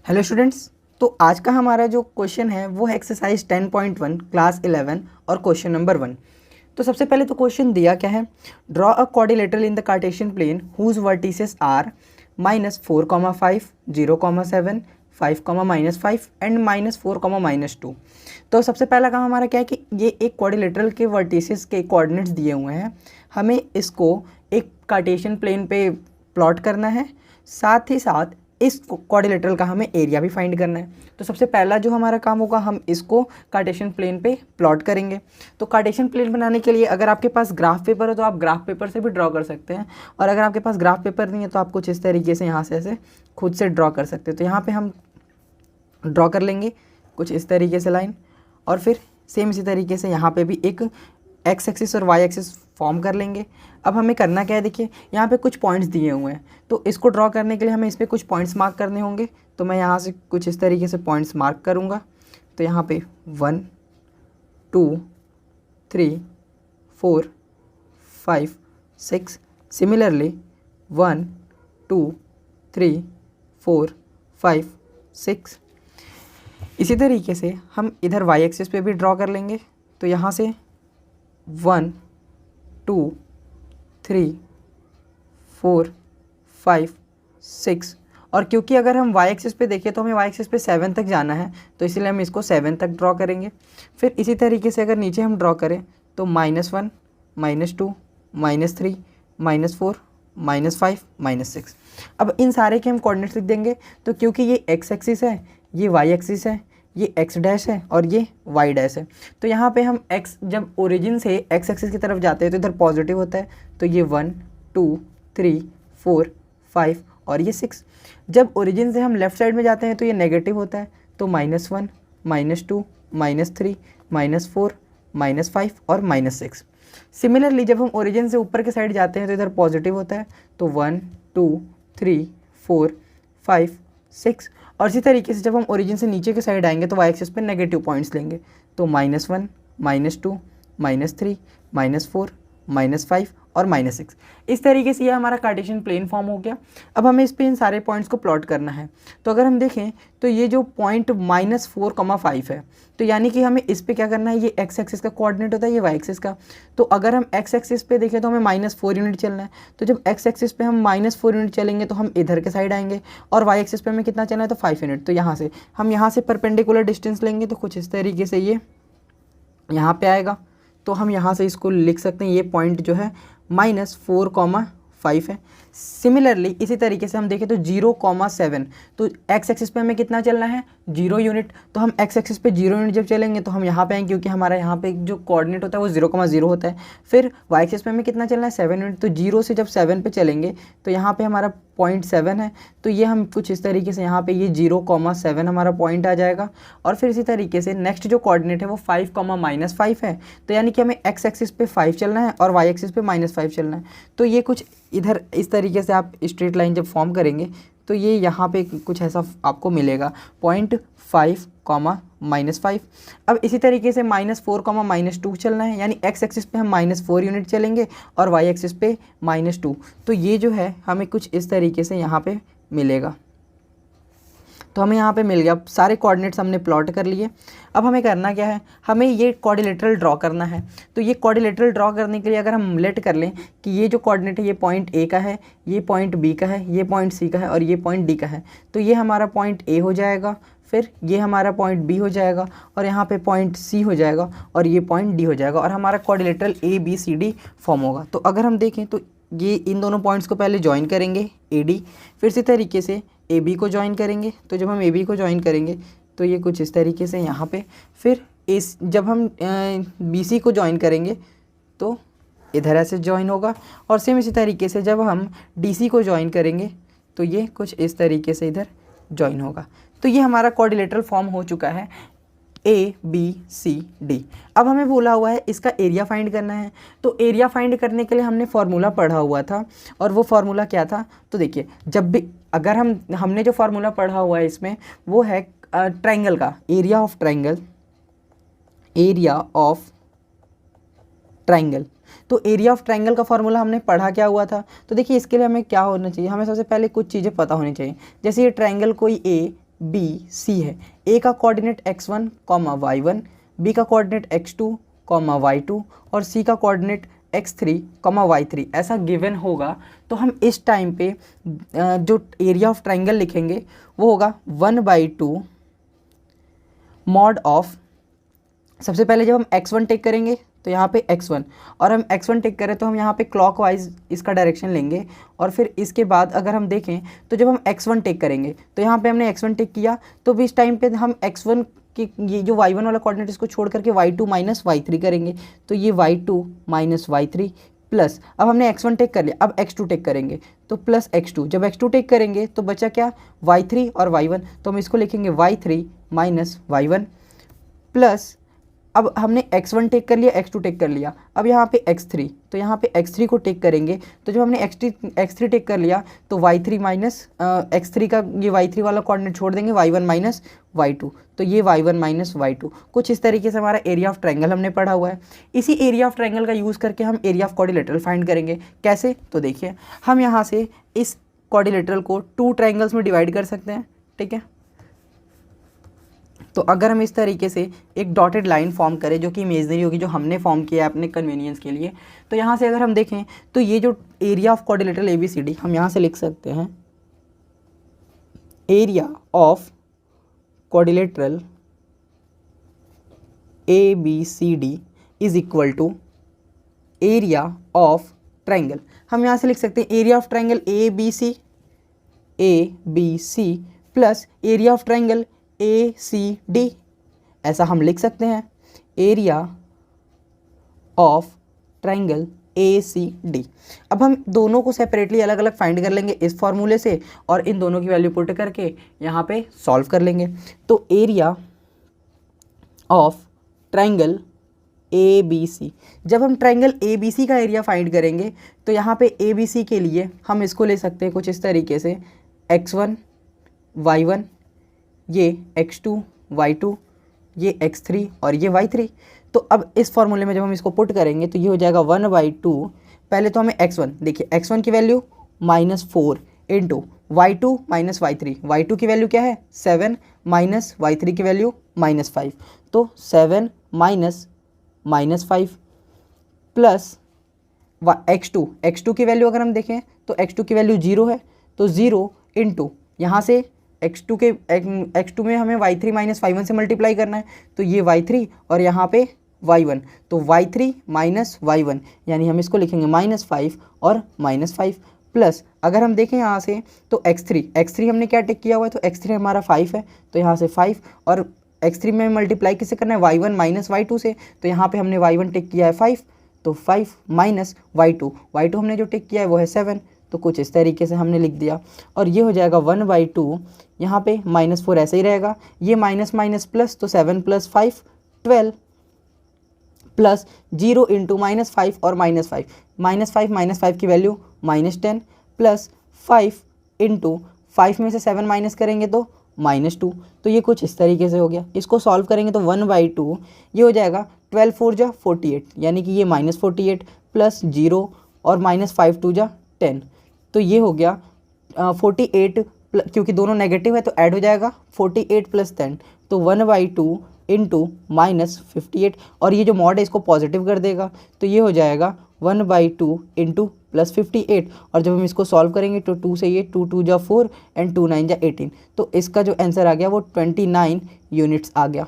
Hello students. तो आज का हमारा जो क्वेश्चन है वो है एक्सरसाइज 10.1 क्लास 11 और क्वेश्चन नंबर 1। तो सबसे पहले तो क्वेश्चन दिया क्या है, draw a quadrilateral in the Cartesian plane whose vertices are -4,5, 0,7, 5,-5 and -4,-2। तो सबसे पहला काम हमारा क्या है कि ये एक क्वाड्रिलेटरल के वर्टिसेस के कोऑर्डिनेट्स दिए हुए हैं, हमें इसको एक कार्टेशियन प्लेन पे प्लॉट करना है, साथ ही साथ इस क्वाड्रिलेटरल का हमें एरिया भी फाइंड करना है। तो सबसे पहला जो हमारा काम होगा, हम इसको कार्टेशियन प्लेन पे प्लॉट करेंगे। तो कार्टेशियन प्लेन बनाने के लिए अगर आपके पास ग्राफ पेपर हो तो आप ग्राफ पेपर से भी ड्रॉ कर सकते हैं, और अगर आपके पास ग्राफ पेपर नहीं है तो आप कुछ इस तरीके से यहाँ से ऐसे खुद से ड्रॉ कर सकते हैं। तो यहाँ पर हम ड्रॉ कर लेंगे कुछ इस तरीके से लाइन, और फिर सेम इसी तरीके से यहाँ पर भी एक एक्स एक्सिस और वाई एक्सिस फॉर्म कर लेंगे। अब हमें करना क्या है, देखिए यहाँ पे कुछ पॉइंट्स दिए हुए हैं, तो इसको ड्रॉ करने के लिए हमें इस पर कुछ पॉइंट्स मार्क करने होंगे। तो मैं यहाँ से कुछ इस तरीके से पॉइंट्स मार्क करूँगा। तो यहाँ पे 1, 2, 3, 4, 5, 6, सिमिलरली 1, 2, 3, 4, 5, 6। इसी तरीके से हम इधर वाई एक्सिस पे भी ड्रॉ कर लेंगे। तो यहाँ से 1, 2, 3, 4, 5, 6, और क्योंकि अगर हम वाई एक्सिस पे देखें तो हमें वाई एक्सिस पे 7 तक जाना है, तो इसलिए हम इसको 7 तक ड्रॉ करेंगे। फिर इसी तरीके से अगर नीचे हम ड्रॉ करें तो -1, -2, -3, -4, -5, -6। अब इन सारे के हम कोऑर्डिनेट्स लिख देंगे। तो क्योंकि ये एक्स एक्सिस है, ये वाई एक्सिस है, ये एक्स डैश है और ये वाई डैश है, तो यहाँ पे हम एक्स जब ओरिजिन से एक्स एक्सिस की तरफ जाते हैं तो इधर पॉजिटिव होता है। तो ये 1, 2, 3, 4, 5 और ये 6। जब ओरिजिन से हम लेफ़्ट साइड में जाते हैं तो ये नेगेटिव होता है। तो -1, -2, -3, -4, -5 और -6। सिमिलरली जब हम ओरिजिन से ऊपर के साइड जाते हैं तो इधर पॉजिटिव होता है। तो 1, 2, 3, 4, 5, 6। और इसी तरीके से जब हम ओरिजिन से नीचे के साइड आएंगे तो वाई एक्सिस पे नेगेटिव पॉइंट्स लेंगे। तो -1, -2, -3, -4, -5 और -6। इस तरीके से ये हमारा कार्टेशियन प्लेन फॉर्म हो गया। अब हमें इस पे इन सारे पॉइंट्स को प्लॉट करना है। तो अगर हम देखें तो ये जो पॉइंट -4,5 है, तो यानी कि हमें इस पे क्या करना है, ये एक्स एक्सिस का कोऑर्डिनेट होता है, ये वाई एक्सिस का। तो अगर हम एक्स एक्सिस पे देखें तो हमें -4 यूनिट चलना है। तो जब एक्स एक्सिस पे हम -4 यूनिट चलेंगे तो हम इधर के साइड आएंगे, और वाई एक्सिस पे हमें कितना चलना है, तो 5 यूनिट। तो यहाँ से हम यहाँ से परपेंडिकुलर डिस्टेंस लेंगे, तो कुछ इस तरीके से ये यहाँ पे आएगा। तो हम यहाँ से इसको लिख सकते हैं, ये पॉइंट जो है -4,5 है। सिमिलरली इसी तरीके से हम देखें तो 0,7, तो एक्स एक्सिस पे हमें कितना चलना है, 0 यूनिट। तो हम एक्स एक्सिस पे 0 यूनिट जब चलेंगे तो हम यहाँ पे आएंगे, क्योंकि हमारा यहाँ पे जो कोऑर्डिनेट होता है वो 0,0 होता है। फिर वाई एक्सिस पे हमें कितना चलना है, 7 यूनिट। तो 0 से जब 7 पे चलेंगे तो यहाँ पे हमारा पॉइंट 7 है। तो ये हम कुछ इस तरीके से यहाँ पे ये 0,7 हमारा पॉइंट आ जाएगा। और फिर इसी तरीके से नेक्स्ट जो कोऑर्डिनेट है वो 5,-5 है। तो यानी कि हमें एक्स एक्सिस पे 5 चलना है और वाई एक्सिस पे -5 चलना है। तो ये कुछ इधर इस तरीके से आप स्ट्रेट लाइन जब फॉर्म करेंगे तो ये यहाँ पे कुछ ऐसा आपको मिलेगा, 0.5, अब इसी तरीके से -4, -2 चलना है, यानी एक्स एक्सिस पे हम -4 यूनिट चलेंगे और वाई एक्सिस पे -2। तो ये जो है हमें कुछ इस तरीके से यहाँ पे मिलेगा। तो हमें यहाँ पे मिल गया, सारे कोऑर्डिनेट्स हमने प्लॉट कर लिए। अब हमें करना क्या है, हमें ये क्वाड्रिलेटरल ड्रॉ करना है। तो ये क्वाड्रिलेटरल ड्रॉ करने के लिए अगर हम लेट कर लें कि ये जो कोऑर्डिनेट है ये पॉइंट ए का है, ये पॉइंट बी का है, ये पॉइंट सी का है और ये पॉइंट डी का है। तो ये हमारा पॉइंट ए हो जाएगा, फिर ये हमारा पॉइंट बी हो जाएगा, और यहाँ पे पॉइंट सी हो जाएगा, और ये पॉइंट डी हो जाएगा, और हमारा क्वाड्रिलेटरल ABCD फॉर्म होगा। तो अगर हम देखें तो ये इन दोनों पॉइंट्स को पहले ज्वाइन करेंगे AD, फिर इसी तरीके से AB को ज्वाइन करेंगे। तो जब हम AB को ज्वाइन करेंगे तो ये कुछ इस तरीके से यहाँ पे, फिर जब हम BC को ज्वाइन करेंगे तो इधर ऐसे ज्वाइन होगा, और सेम इसी तरीके से जब हम DC को ज्वाइन करेंगे तो ये कुछ इस तरीके से इधर ज्वाइन होगा। तो ये हमारा क्वाड्रिलेटरल फॉर्म हो चुका है ABCD। अब हमें बोला हुआ है इसका एरिया फाइंड करना है। तो एरिया फाइंड करने के लिए हमने फार्मूला पढ़ा हुआ था, और वो फार्मूला क्या था, तो देखिए जब भी अगर हमने जो फार्मूला पढ़ा हुआ है इसमें वो है ट्रायंगल का एरिया ऑफ ट्रायंगल। तो एरिया ऑफ ट्रायंगल का फार्मूला हमने पढ़ा क्या हुआ था, तो देखिए इसके लिए हमें क्या होना चाहिए, हमें सबसे पहले कुछ चीज़ें पता होनी चाहिए। जैसे ये ट्रायंगल कोई ए बी सी है। ए का coordinate x1 comma y1, B का कोऑर्डिनेट x2 कॉमा y2 और सी का कोऑर्डिनेट x3 कॉमा y3 ऐसा गिवन होगा, तो हम इस टाइम पे जो एरिया ऑफ ट्राइंगल लिखेंगे वो होगा 1/2 मॉड ऑफ, सबसे पहले जब हम x1 टेक करेंगे तो यहाँ पे x1, और हम x1 टेक करें तो हम यहाँ पे क्लॉकवाइज इसका डायरेक्शन लेंगे, और फिर इसके बाद अगर हम देखें तो जब हम x1 टेक करेंगे तो यहाँ पे हमने x1 टेक किया, तो भी इस टाइम पे हम x1 की ये जो y1 वाला कोऑर्डिनेट इसको छोड़ करके y2 माइनस y3 करेंगे, तो ये y2 माइनस y3 प्लस, अब हमने x1 टेक कर लिया, अब x2 टेक करेंगे तो प्लस x2, जब x2 टेक करेंगे तो बचा क्या, y3 और y1, तो हम इसको लिखेंगे y3 माइनस y1 प्लस, अब हमने x1 टेक कर लिया, x2 टेक कर लिया, अब यहाँ पे x3, तो यहाँ पे x3 को टेक करेंगे, तो जब हमने x3 टेक कर लिया तो y3 माइनस x3 का ये y3 वाला कोऑर्डिनेट छोड़ देंगे, y1 माइनस y2, तो ये y1 माइनस y2। कुछ इस तरीके से हमारा एरिया ऑफ ट्रायंगल हमने पढ़ा हुआ है। इसी एरिया ऑफ ट्रायंगल का यूज़ करके हम एरिया ऑफ क्वाड्रिलेटरल फाइंड करेंगे। कैसे, तो देखिए हम यहाँ से इस क्वाड्रिलेटरल को 2 ट्रायंगल्स में डिवाइड कर सकते हैं, ठीक है। तो अगर हम इस तरीके से एक डॉटेड लाइन फॉर्म करें जो कि इमेजनरी होगी, जो हमने फॉर्म किया है अपने कन्वीनियंस के लिए, तो यहाँ से अगर हम देखें तो ये जो एरिया ऑफ क्वाड्रिलेटरल ABCD हम यहाँ से लिख सकते हैं area of quadrilateral ABCD is equal to area of triangle. हम यहाँ से लिख सकते हैं area of triangle ABC plus area of triangle ACD, ऐसा हम लिख सकते हैं एरिया ऑफ ट्रायंगल ACD। अब हम दोनों को सेपरेटली अलग अलग फाइंड कर लेंगे इस फॉर्मूले से, और इन दोनों की वैल्यू पुट करके यहाँ पे सॉल्व कर लेंगे। तो एरिया ऑफ ट्रायंगल ABC, जब हम ट्रायंगल ABC का एरिया फाइंड करेंगे तो यहाँ पे ABC के लिए हम इसको ले सकते हैं कुछ इस तरीके से x1 y1, ये x2 y2, ये x3 और ये y3। तो अब इस फॉर्मूले में जब हम इसको पुट करेंगे तो ये हो जाएगा 1/2, पहले तो हमें x1, देखिए x1 की value -4 into y2 minus y3, y2 की वैल्यू क्या है 7 माइनस y3 की वैल्यू -5, तो 7 माइनस -5 प्लस x2 की वैल्यू अगर हम देखें तो x2 की वैल्यू 0 है, तो 0 इंटू यहाँ से x2 में हमें y3 माइनस y1 से मल्टीप्लाई करना है, तो ये y3 और यहाँ पे y1, तो y3 माइनस y1 यानी हम इसको लिखेंगे -5 और -5 प्लस, अगर हम देखें यहाँ से तो x3 हमने क्या टेक किया हुआ है, तो x3 हमारा 5 है, तो यहाँ से 5 और x3 में मल्टीप्लाई किससे करना है y1 माइनस y2 से, तो यहाँ पे हमने y1 टेक किया है 5, तो 5 माइनस y2 हमने जो टेक किया है वो है 7, तो कुछ इस तरीके से हमने लिख दिया, और ये हो जाएगा 1/2, यहाँ पे -4 ऐसे ही रहेगा, ये माइनस माइनस प्लस, तो 7 + 5 12 प्लस 0 इंटू -5 और -5 -5 की वैल्यू -10 प्लस 5 इंटू 5 में से 7 माइनस करेंगे तो -2, तो ये कुछ इस तरीके से हो गया। इसको सॉल्व करेंगे तो 1/2 ये हो जाएगा 12 4 जा 48, यानी कि ये -48 प्लस 0 और -5 2 जा 10, तो ये हो गया 48, क्योंकि दोनों नेगेटिव है तो ऐड हो जाएगा 48 + 10, तो 1/2 इंटू -58, और ये जो मॉड है इसको पॉजिटिव कर देगा, तो ये हो जाएगा 1/2 इंटू +58, और जब हम इसको सॉल्व करेंगे तो 2 से ये 2 2 जा 4 एंड 2 9 जा 18, तो इसका जो आंसर आ गया वो 29 यूनिट्स आ गया।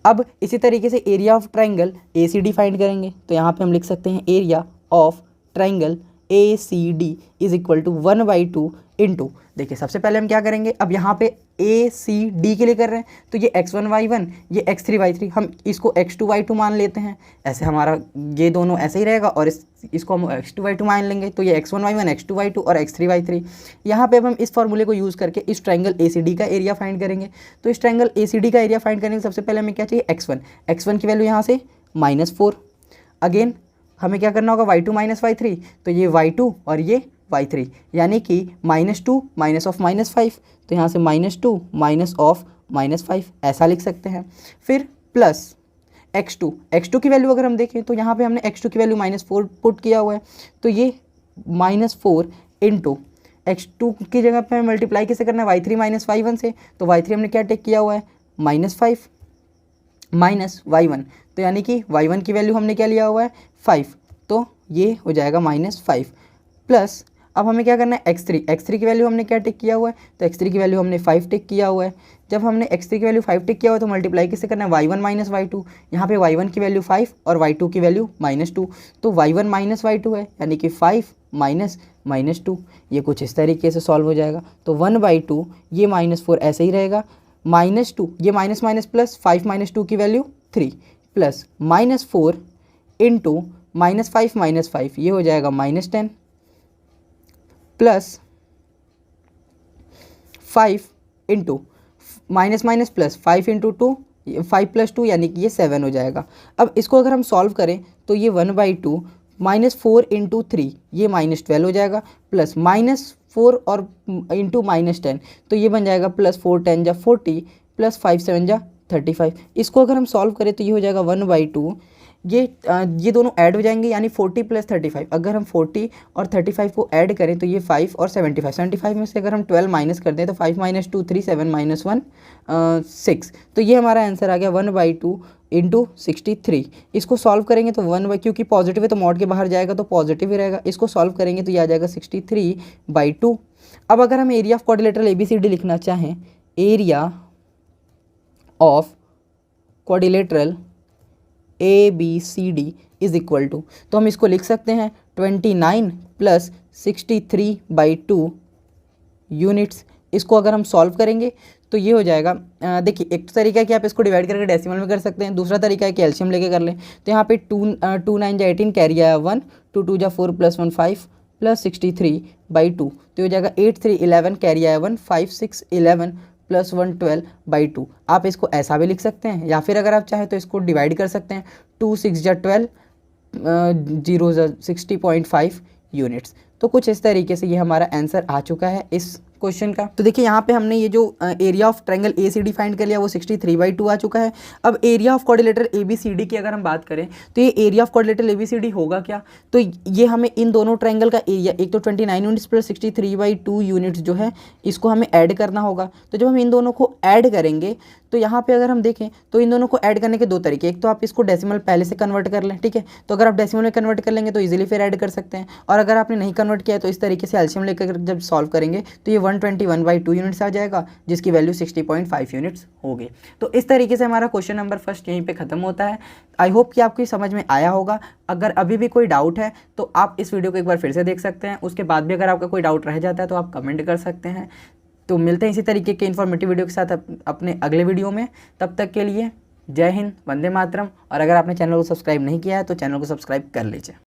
अब इसी तरीके से area of triangle ACD find करेंगे, तो यहाँ पे हम लिख सकते हैं area of triangle ACD is equal to 1/2 into, देखिए सबसे पहले हम क्या करेंगे, अब यहाँ पे ACD के लिए कर रहे हैं, तो ये x1 y1, ये x3 y3, हम इसको x2 y2 मान लेते हैं, ऐसे हमारा ये दोनों ऐसे ही रहेगा, और इसको हम x2 y2 मान लेंगे, तो ये x1 y1 x2 y2 और x3 y3। यहाँ पे अब हम इस फॉर्मूले को यूज़ करके इस ट्रायंगल ACD का एरिया फाइंड करेंगे। तो इस ट्रायंगल ACD का एरिया फाइंड करने के सबसे पहले हमें क्या चाहिए, x1 की वैल्यू यहाँ से -4, अगेन हमें क्या करना होगा y2 माइनस y3, तो ये y2 और ये y3, यानी कि -2 माइनस ऑफ -5, तो यहाँ से -2 माइनस ऑफ -5 ऐसा लिख सकते हैं। फिर प्लस x2 की वैल्यू अगर हम देखें तो यहाँ पे हमने x2 की वैल्यू -4 पुट किया हुआ है, तो ये -4 इंटू x2 की जगह पे हमें मल्टीप्लाई किसे करना है, y3 माइनस y1 से। तो y3 हमने क्या टेक किया हुआ है, -5 माइनस y1, तो यानी कि y1 की वैल्यू हमने क्या लिया हुआ है, 5, तो ये हो जाएगा -5 प्लस अब हमें क्या करना है, x3 की वैल्यू हमने क्या टिक किया हुआ है, तो x3 की वैल्यू हमने 5 टिक किया हुआ है। जब हमने x3 की वैल्यू 5 टिक किया हुआ है तो मल्टीप्लाई किससे करना है, y1 माइनस y2। यहाँ पे y1 की वैल्यू 5 और y2 की वैल्यू -2, तो y1 माइनस y2 है, यानी कि 5 माइनस -2। ये कुछ इस तरीके से सॉल्व हो जाएगा। तो 1/2, ये -4 ऐसे ही रहेगा, -2, ये माइनस माइनस प्लस, 5 माइनस 2 की वैल्यू 3 प्लस -4 इंटू -5 माइनस 5, ये हो जाएगा -10 plus 5 into minus minus plus 5 into 2, 5 plus 2 यानी कि ये 7 हो जाएगा। अब इसको अगर हम सॉल्व करें तो ये 1/2 -4 इंटू 3, ये -12 हो जाएगा, प्लस -4 और इंटू -10, तो ये बन जाएगा +4 10 जा 40 प्लस 5 7 जा 35। इसको अगर हम सॉल्व करें तो ये हो जाएगा 1/2, ये दोनों ऐड हो जाएंगे, यानी 40 प्लस 35। अगर हम 40 और 35 को ऐड करें तो ये 5 और 75 में से अगर हम 12 माइनस कर दें तो 5 माइनस 2 3, 7 माइनस 1 6, तो ये हमारा आंसर आ गया 1/2 इंटू 63। इसको सॉल्व करेंगे तो क्योंकि पॉजिटिव है तो मॉड के बाहर जाएगा तो पॉजिटिव ही रहेगा, इसको सॉल्व करेंगे तो ये आ जाएगा 63/2। अब अगर हम एरिया ऑफ क्वाड्रिलेटरल ABCD लिखना चाहें, area of quadrilateral ABCD is equal to, तो हम इसको लिख सकते हैं 29 प्लस 63/2 यूनिट्स। इसको अगर हम सॉल्व करेंगे तो ये हो जाएगा, देखिए एक तरीका है कि आप इसको डिवाइड करके डेसिमल में कर सकते हैं, दूसरा तरीका है कि एलसीएम लेके कर लें। तो यहाँ पे 2 9 जा 18, कैरी आया 1, 2 2 जा 4 प्लस 1 5 प्लस 63/2, तो हो जाएगा 8 3 11, कैरी आया 1, 5 6 11 प्लस 1 12/2। आप इसको ऐसा भी लिख सकते हैं, या फिर अगर आप चाहें तो इसको डिवाइड कर सकते हैं, 2 6 जा 12, 0 जा 60.5 यूनिट्स। तो कुछ इस तरीके से ये हमारा आंसर आ चुका है इस क्वेश्चन का। तो देखिए यहाँ पे हमने ये जो area of triangle ACD find कर लिया वो 63/2 आ चुका है। अब एरिया ऑफ क्वाड्रिलेटरल ABCD की अगर हम बात करें तो ये एरिया ऑफ क्वाड्रिलेटरल ABCD होगा क्या, तो ये हमें इन दोनों ट्रायंगल का एरिया, एक तो 29 यूनिट्स प्लस 63/2 यूनिट्स जो है इसको हमें ऐड करना होगा। तो जब हम इन दोनों को ऐड करेंगे तो यहाँ पे अगर हम देखें तो इन दोनों को ऐड करने के दो तरीके, एक तो आप इसको डेसिमल पहले से कन्वर्ट कर लें, ठीक है, तो अगर आप डेसिमल में कन्वर्ट कर लेंगे तो इजीली फिर ऐड कर सकते हैं, और अगर आपने नहीं कन्वर्ट किया तो इस तरीके से एलसीएम लेकर जब सॉल्व करेंगे तो ये 121/2 यूनिट्स आ जाएगा, जिसकी वैल्यू 60.5 यूनिट्स होगी। तो इस तरीके से हमारा क्वेश्चन नंबर फर्स्ट यहीं पे खत्म होता है। आई होप कि आपको समझ में आया होगा। अगर अभी भी कोई डाउट है तो आप इस वीडियो को एक बार फिर से देख सकते हैं, उसके बाद भी अगर आपका कोई डाउट रह जाता है तो आप कमेंट कर सकते हैं। तो मिलते हैं इसी तरीके के इन्फॉर्मेटिव वीडियो के साथ अपने अगले वीडियो में। तब तक के लिए जय हिंद, वंदे मातरम, और अगर आपने चैनल को सब्सक्राइब नहीं किया है तो चैनल को सब्सक्राइब कर लीजिए।